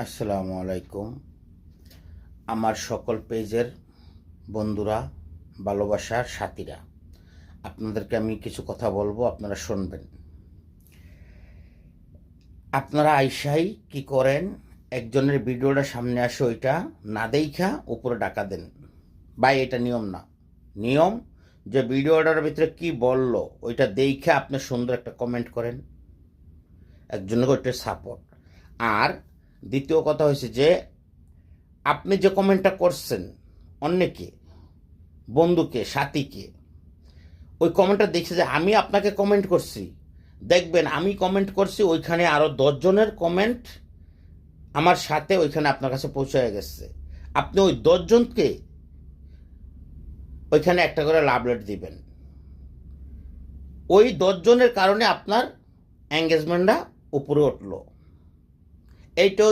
আসসালামু আলাইকুম। আমার সকল পেজের বন্ধুরা, ভালোবাসার সাথীরা, আপনাদেরকে আমি কিছু কথা বলবো, আপনারা শুনবেন। আপনারা আইসাই কি করেন, একজনের ভিডিওটা সামনে আসে, ওইটা না দেইখা উপরে ডাকা দেন। ভাই, এটা নিয়ম না। নিয়ম যে ভিডিওটার ভিতরে কি বললো ওইটা দেইখা আপনি সুন্দর একটা কমেন্ট করেন, একজনকে ওইটা সাপোর্ট। আর দ্বিতীয় কথা হয়েছে যে আপনি যে কমেন্টটা করছেন অন্যকে, বন্ধুকে, সাথীকে, ওই কমেন্টটা দেখছে যে আমি আপনাকে কমেন্ট করছি, দেখবেন আমি কমেন্ট করছি, ওইখানে আরও 10 জনের কমেন্ট আমার সাথে ওইখানে আপনার কাছে পৌঁছে গেছে। আপনি ওই 10 জনকে ওইখানে একটা করে লাভ লেট দিবেন। ওই 10 জনের কারণে আপনার এঙ্গেজমেন্টটা উপরে উঠলো। এইটা